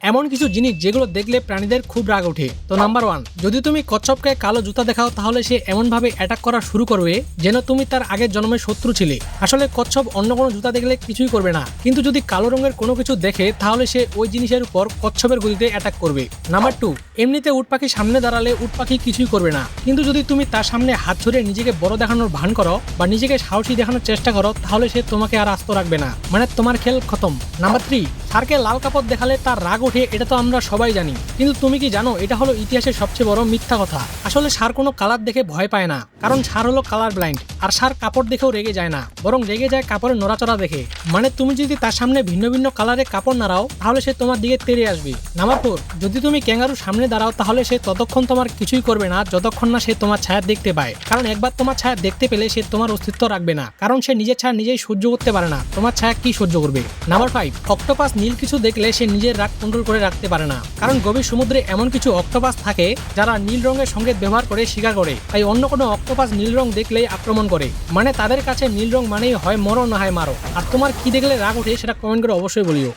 এমন কিছু জিনিস যেগুলো দেখলে প্রাণীদের খুব রাগ ওঠে। তো নাম্বার 1, যদি তুমি কচ্ছপকে কালো জুতা দেখাও তাহলে সে এমনভাবে অ্যাটাক করা শুরু করবে যেন তুমি তার আগের জন্মের শত্রু ছিলে। আসলে কচ্ছপ অন্য কোনো জুতা দেখলে কিছুই করবে না, কিন্তু যদি কালো রঙের কোনো কিছু দেখে তাহলে সে ওই জিনিসের উপর কচ্ছপের গতিতে অ্যাটাক করবে। নাম্বার 2, এমনিতে উট পাখি সামনে দাঁড়ালে উট পাখি কিছুই করবে না, কিন্তু যদি তুমি তার সামনে হাত ছড়িয়ে নিজেকে বড় দেখানোর ভান করো বা নিজেকে সাহসী দেখানোর চেষ্টা করো তাহলে সে তোমাকে আর আস্ত রাখবে না, মানে তোমার খেল খতম। নাম্বার 3, ষাঁড়কে লাল কাপড় দেখালে তার রাগ ওঠে, এটা তো আমরা সবাই জানি, কিন্তু তুমি কি জানো এটা হলো ইতিহাসের সবচেয়ে বড় মিথ্যা কথা। আসলে ষাঁড় কোনো কালার দেখে ভয় পায় না, কারণ ষাঁড় হলো কালার ব্লাইন্ড। আর ষাঁড় কাপড় দেখেও রেগে যায় না, বরং রেগে যায় কাপড়ের নড়াচড়া দেখে। মানে তুমি যদি তার সামনে ভিন্ন ভিন্ন কালারে কাপড় নাড়াও তাহলে সে তোমার দিকে তেড়ে আসবে। নাম্বার 4, যদি তুমি ক্যাঙ্গারুর সামনে দাঁড়াও তাহলে সে ততক্ষণ তোমার কিছুই করবে না যতক্ষণ না সে তোমার ছায়া দেখতে পায়, কারণ একবার তোমার ছায়া দেখতে পেলে সে তোমার অস্তিত্ব রাখবে না, কারণ সে নিজের ছায়া নিজেই সহ্য করতে পারে না, তোমার ছায়া কি সহ্য করবে। নাম্বার 5, অক্টোপাস নীল কিছু দেখলে সে নিজের রাগ কন্ট্রোল করে রাখতে পারে না, কারণ গভীর সমুদ্রে এমন কিছু অক্টোপাস থাকে যারা নীল রঙের সংকেত ব্যবহার করে শিকার করে, তাই অন্য কোনো অক্টোপাস নীল রং দেখলেই আক্রমণ করে। মানে তাদের কাছে নীল রং মানেই হয় মরো না হয় মারো। আর তোমার কি দেখলে রাগ ওঠে সেটা কমেন্ট করে অবশ্যই বলিও।